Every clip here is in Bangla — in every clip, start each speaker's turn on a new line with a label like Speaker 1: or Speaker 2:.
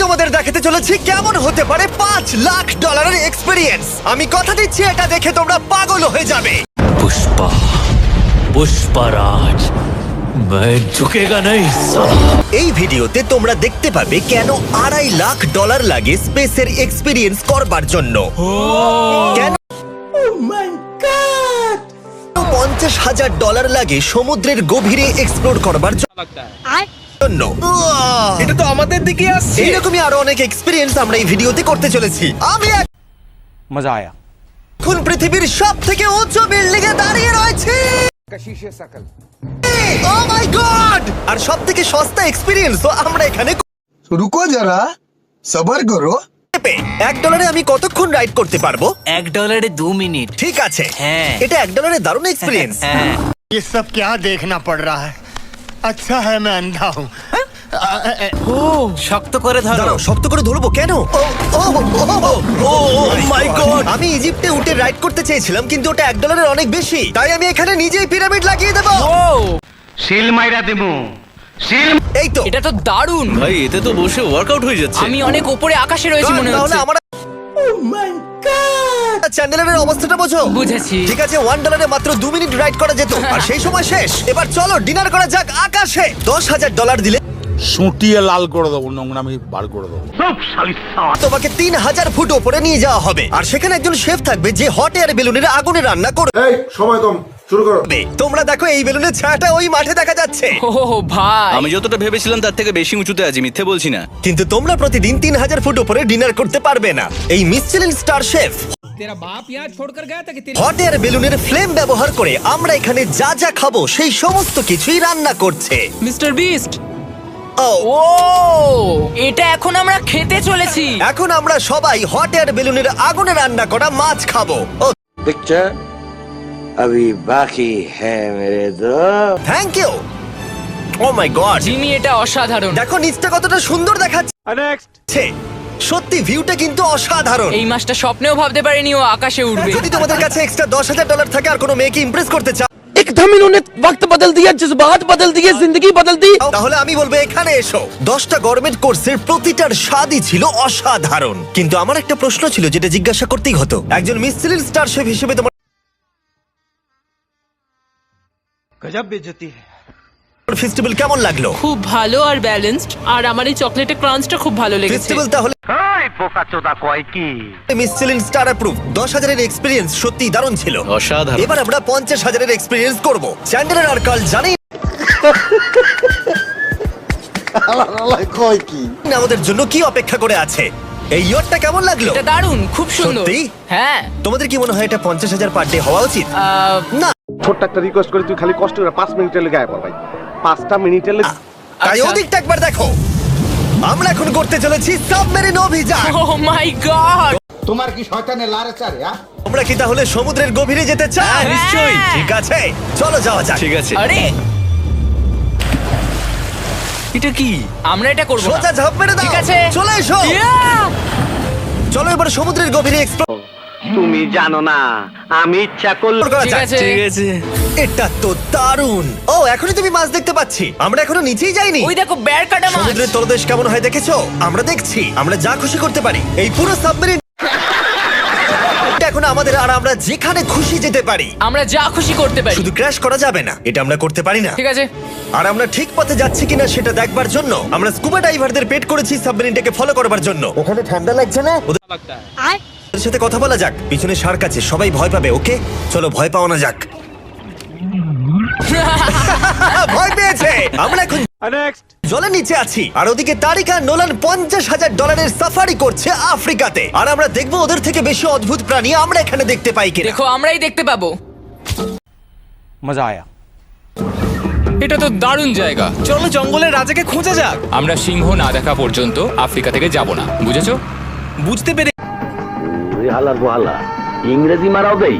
Speaker 1: তোমাদের দেখাতে চলেছি কেমন হতে পারে $5 লাখ এক্সপেরিয়েন্স। আমি কথা দিচ্ছি এটা দেখে তোমরা পাগল হয়ে যাবে।
Speaker 2: पुष्पा पुष्पराज मैं झुकेगा नहीं साला।
Speaker 1: এই ভিডিওতে তোমরা দেখতে পাবে কেন $2.5 লাখ লাগে স্পেসের এক্সপেরিয়েন্স করবার জন্য, কেন $50,000 লাগে সমুদ্রের গভীরে এক্সপ্লোর করবার জন্য।
Speaker 3: এটা তো আমাদের দিকে আসছে।
Speaker 1: এইরকমই আরো অনেক এক্সপেরিয়েন্স আমরা এই ভিডিওতে করতে চলেছি। আমি
Speaker 3: মজা আয়া।
Speaker 1: এখন পৃথিবীর সব থেকে উঁচু বিল্ডিং এ দাঁড়িয়ে রয়েছি। ও মাই গড! আর সব থেকে সস্তা এক্সপেরিয়েন্স তো আমরা এখানে
Speaker 4: रुको जरा सबर करो।
Speaker 1: $1 আমি কতক্ষণ রাইড করতে পারবো?
Speaker 2: $1 2 মিনিট।
Speaker 1: ঠিক আছে,
Speaker 2: হ্যাঁ।
Speaker 1: এটা $1 দারুণ এক্সপেরিয়েন্স।
Speaker 2: হ্যাঁ
Speaker 5: ये सब क्या देखना पड़ रहा है? अच्छा है मैं अंधा हूँ।
Speaker 2: শক্ত করে ধরো।
Speaker 1: দাঁড়াও, শক্ত করে ধরবো কেন? মাই গড! আমি ইজিপ্টে উঠে রাইড করতে চেয়েছিলাম, কিন্তু ওটা $1 অনেক বেশি, তাই আমি এখানে নিজেই পিরামিড লাগিয়ে দেবো।
Speaker 5: Seal Myra दिमु। सील
Speaker 1: এই তো
Speaker 6: এটা তো দারুণ।
Speaker 2: ভাই এতে তো বসে ওয়ার্কআউট হয়ে যাচ্ছে।
Speaker 6: আমি অনেক উপরে আকাশে রয়েছি মনে
Speaker 1: তাহলে
Speaker 6: হচ্ছে।
Speaker 1: আমার চ্যান্ডেলের অবস্থাটা বোঝো।
Speaker 6: বুঝেছি।
Speaker 1: ঠিক আছে, $1 মাত্র 2 মিনিট রাইড করা যেত, আর সেই সময় শেষ। এবার চলো ডিনার করা যাক আকাশে। $10,000 দিলে
Speaker 7: সুটিয়ে লাল করে দেবো, নোংরামি বার করে দেবো।
Speaker 1: তোমাকে 3000 ফুট উপরে নিয়ে যাওয়া হবে, আর সেখানে একজন শেফ থাকবে যে হট এয়ার বেলুনের আগুনে রান্না করবে।
Speaker 4: এই সময় কম, শুরু করো।
Speaker 1: তোমরা দেখো এই বেলুনের ছায়াটা ওই মাঠে দেখা যাচ্ছে,
Speaker 6: ও ভাই,
Speaker 2: আমি যতটা ভেবেছিলাম তার থেকে বেশি উঁচুতে আছি, মিথ্যে বলছি না।
Speaker 1: কিন্তু তোমরা প্রতিদিন 3000 ফুট উপরে ডিনার করতে পারবে না। এই মিশেলিন স্টার শেফ
Speaker 6: তেরা বাপ यहाँ छोड़कर गया था कि तेरी
Speaker 1: হট এয়ার বেলুনের ফ্লেম ব্যবহার করে আমরা এখানে যা যা খাবো সেই সমস্ত কিছুই রান্না করছে।
Speaker 6: Mister beast.
Speaker 1: ও
Speaker 6: ও এটা এখন আমরা খেতে চলেছি।
Speaker 1: এখন আমরা সবাই হট এয়ার বেলুনের আগুনে রান্না করা মাছ খাবো। ও
Speaker 8: पिक्चर अभी बाकी है मेरे दोस्त।
Speaker 1: Thank you. Oh my god,
Speaker 6: Jimmy এটা অসাধারণ।
Speaker 1: দেখো নিচটা কতটা সুন্দর দেখাচ্ছে। সত্যি ভিউটা কিন্তু অসাধারণ।
Speaker 6: এই মাসটা স্বপ্নেও ভাবতে পারিনি ও আকাশে উঠবে।
Speaker 1: যদি তোমাদের কাছে এক্সট্রা $10,000 থাকে আর কোনো মেয়েকে ইমপ্রেস করতে চাও,
Speaker 3: एकदम इन्होंने वक्त बदल दिया, जज्बात बदल दिए, जिंदगी बदल दी।
Speaker 1: তাহলে আমি বলবো এখানে এসো। 10টা গভর্নমেন্ট কোর্সের প্রতিটার স্বাদই ছিল অসাধারণ। কিন্তু আমার একটা প্রশ্ন ছিল যেটা জিজ্ঞাসা করতেই হতো, একজন মিশেলিন স্টার শেফ হিসেবে তোমার
Speaker 5: गजब बेइज्जती है।
Speaker 1: ফেস্টিভ্যাল কেমন লাগলো?
Speaker 9: খুব ভালো আর ব্যালেন্সড, আর আমার এই চকলেটের ক্রাঞ্চটা খুব ভালো লেগেছে।
Speaker 1: ফেস্টিভ্যাল তাহলে
Speaker 5: हाय पोका चोदा कोई की।
Speaker 1: Michelin star approve. 10,000 এর এক্সপেরিয়েন্স সত্যি দারুণ ছিল।
Speaker 2: অসাধারণ।
Speaker 1: এবার আমরা 50,000 এর এক্সপেরিয়েন্স করব। চ্যান্ডেলার আর কার্ল জানি
Speaker 4: কয় কি
Speaker 1: না আমাদের জন্য কি অপেক্ষা করে আছে। এই ইয়ারটা কেমন লাগলো?
Speaker 6: এটা দারুণ, খুব সুন্দর।
Speaker 1: সত্যি?
Speaker 6: হ্যাঁ।
Speaker 1: তোমাদের কি মনে হয় এটা 50,000 পার ডে হওয়া উচিত? না,
Speaker 4: ছোট্ট একটা রিকোয়েস্ট করে তুই খালি কষ্ট করে 5 মিনিটের লেগে আয় পর ভাই। 5টা মিনিটের লেগে
Speaker 1: তাই
Speaker 6: আচ্ছা।
Speaker 1: ওদিকটা একবার দেখো। আমরা এখন করতে চলেছি সাবমেরিন অভিযান।
Speaker 6: ও মাই গড।
Speaker 4: তোমার কি শয়তানের লারে চারে?
Speaker 1: তোমরা কি তাহলে সমুদ্রের গভীরে যেতে চাও?
Speaker 6: নিশ্চয়ই।
Speaker 1: ঠিক আছে, চলো যাওয়া যাক।
Speaker 2: ঠিক আছে।
Speaker 6: আরে
Speaker 2: এটা কি?
Speaker 6: আমরা এটা করব না।
Speaker 1: সোজা ঝাঁপ মেরে দাও।
Speaker 6: ঠিক আছে।
Speaker 1: চলে এসো।
Speaker 6: Yeah!
Speaker 1: চলো এবার সমুদ্রের গভীরে এক্সপ্লোর
Speaker 8: তুমি জানো না আমি ইচ্ছা করলে
Speaker 1: করা
Speaker 6: ঠিক
Speaker 1: যাক।
Speaker 6: আছে।
Speaker 2: ঠিক আছে।
Speaker 1: এটা তো দারুণ। ও এখনই তুমি মাছ দেখতে পাচ্ছি, আমরা এখনো নিচেই যাইনি।
Speaker 6: ওই দেখো বের কাটা মাছ।
Speaker 1: সমুদ্রের তলদেশ কেমন হয় দেখেছো? আমরা দেখছি, আমরা যা খুশি করতে পারি। এই পুরো সাবমেরিন এখন আমাদের, আর আমরা যেখানে খুশি যেতে পারি।
Speaker 6: আমরা যা খুশি করতে পারি।
Speaker 1: শুধু ক্র্যাশ করা যাবে না, এটা আমরা করতে পারি না।
Speaker 6: ঠিক আছে।
Speaker 1: আর আমরা ঠিক পথে যাচ্ছি কিনা সেটা দেখবার জন্য আমরা স্কুবা ডাইভারদের পেড করেছি সাবমেরিনটাকে ফলো করবার জন্য। ওখানে ঠান্ডা লাগছে না? ওদের সাথে কথা বলা যাক। পিছনে শার্ক আছে, সবাই ভয় পাবে। ওকে চলো ভয় পাওয়া না যাক। ভয় পেয়েছে। আমরা এখন জলের নিচে আছি, আর ওদিকে তারিকা নোলান $50,000 সাফারি করছে আফ্রিকাতে। আর আমরা দেখবো ওদের থেকে বেশি অদ্ভুত প্রাণী আমরা এখানে দেখতে পাই কিনা।
Speaker 6: দেখো আমরাই দেখতে পাবো।
Speaker 3: मजा आया।
Speaker 10: এটা তো দারুণ জায়গা।
Speaker 3: চলো জঙ্গলের রাজাকে খোঁজা যাক।
Speaker 10: আমরা সিংহ না দেখা পর্যন্ত আফ্রিকা থেকে যাব না, বুঝেছো?
Speaker 3: বুঝতে পেরে
Speaker 8: তুই হালার গোহালা ইংরেজি মারাও দেই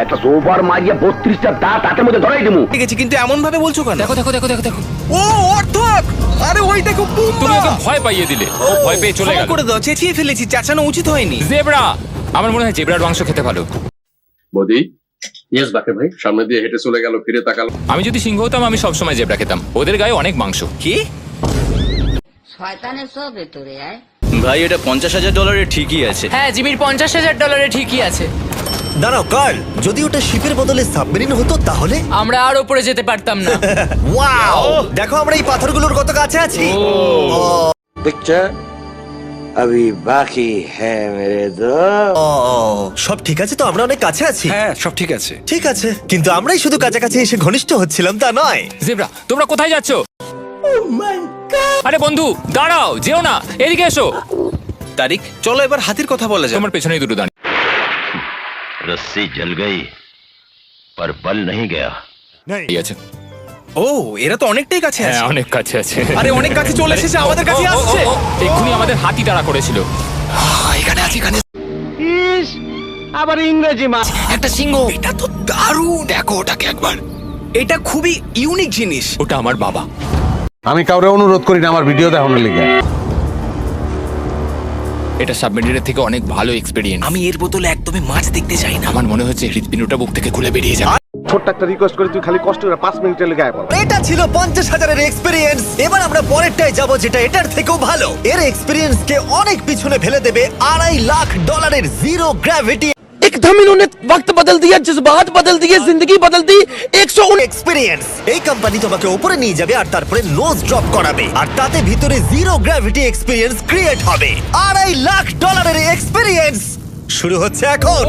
Speaker 8: একটা সোফার মারিয়া 32টা দাঁত হাতের মধ্যে ধরাই দেবো।
Speaker 3: গেছি, কিন্তু এমন ভাবে বলছো কেন?
Speaker 6: দেখো দেখো দেখো দেখো দেখো।
Speaker 3: ও অর্থক! আরে ওই দেখো
Speaker 10: তুমি ওকে ভয় পাইয়ে দিলে, ও ভয় পেয়ে চলে
Speaker 3: ক্ষমা
Speaker 10: গেল।
Speaker 3: করে দাও, চেঁচিয়ে ফেলেছি, চাচানো উচিত হয়নি।
Speaker 10: জেব্রা, আমার মনে হয় জেব্রার মাংস খেতে ভালো।
Speaker 11: বদি ইয়েস বাকে ভাই সামনে দিয়ে হেঁটে চলে গেল, ফিরে তাকালো।
Speaker 10: আমি যদি সিংহ হতাম আমি সবসময় জেব্রা খেতাম, ওদের গায়ে অনেক মাংস।
Speaker 3: কি?
Speaker 12: শয়তানের সব ভেতরে আয়।
Speaker 2: ভাই এটা $50,000 ঠিকই আছে।
Speaker 6: হ্যাঁ জিমির $50,000 ঠিকই আছে।
Speaker 1: দাঁড়াও কার্ল, যদি ওটা শিপের বদলে সাবমেরিন হতো তাহলে
Speaker 6: আমরা আর উপরে যেতে পারতাম না।
Speaker 1: ওয়াও, দেখো আমরা এই পাথরগুলোর কত কাছে আছি।
Speaker 3: पिक्चर अभी बाकी है मेरे दोस्त।
Speaker 1: ও, সব ঠিক আছে তো? আমরা অনেক কাছে আছি।
Speaker 2: হ্যাঁ সব ঠিক আছে।
Speaker 1: ঠিক আছে, কিন্তু আমরাই শুধু কাছাকাছি এসে ঘনিষ্ঠ হচ্ছিলাম তা নয়।
Speaker 10: জেব্রা তোমরা কোথায় যাচ্ছ? আরে বন্ধু দাঁড়াও, যেও না, এদিকে এসো।
Speaker 2: তারিক চলো এবার হাতির কথা বলা যাক।
Speaker 10: তোমার পেছনেই দুটো দাঁড়িয়ে
Speaker 8: रस्सी जल गई पर बल नहीं गया।
Speaker 10: আছে।
Speaker 2: ও এরা তো অনেকটাই কাছে
Speaker 10: হ্যাঁ
Speaker 2: আছে।
Speaker 10: অনেক কাছে আছে।
Speaker 2: আরে অনেক কাছে চলে এসেছে, আমাদের কাছে আসছে।
Speaker 10: এক্ষুনি আমাদের হাতি তাড়া করেছিল।
Speaker 2: এখানে আছে, এখানে
Speaker 4: ইস, আবার ইংরেজি মাছ।
Speaker 2: একটা সিংহ। এটা তো দারুণ, দেখো ওটাকে একবার। এটা খুবই ইউনিক জিনিস।
Speaker 10: ওটা আমার বাবা।
Speaker 7: আমি কাউরে অনুরোধ করি না আমার ভিডিও দেখানোর লিগে।
Speaker 10: এটা সাবমেরিনের থেকে অনেক ভালো এক্সপেরিয়েন্স।
Speaker 2: আমি এর বদলে একদমই মাছ দেখতে চাই না।
Speaker 10: আমার মনে হচ্ছে হৃদপিণ্ডটা বুক থেকে খুলে বেরিয়ে যাবে।
Speaker 4: ছোট্ট একটা রিকোয়েস্ট করি, তুই খালি কষ্ট করে 5 মিনিটের লেগে আয় পড়।
Speaker 1: এটা ছিল 50,000-এর এক্সপিরিয়েন্স। এবার আমরা পরেরটায় যাব, যেটা এটার থেকেও ভালো। এর এক্সপিরিয়েন্স কে অনেক পিছনে ফেলে দেবে $2.5 লাখ জিরো গ্র্যাভিটি
Speaker 3: एकदम इन्होंने वक्त बदल दिया, जज्बात बदल दिए, जिंदगी बदल दी। 119
Speaker 1: এক্সপিরিয়েন্স। এই কোম্পানি তোমাকে উপরে নিয়ে যাবে আর তারপরে নোজ ড্রপ করাবে, আর তাতে ভিতরে জিরো গ্র্যাভিটি এক্সপিরিয়েন্স ক্রিয়েট হবে। $2.5 লাখ এক্সপিরিয়েন্স শুরু হচ্ছে এখন।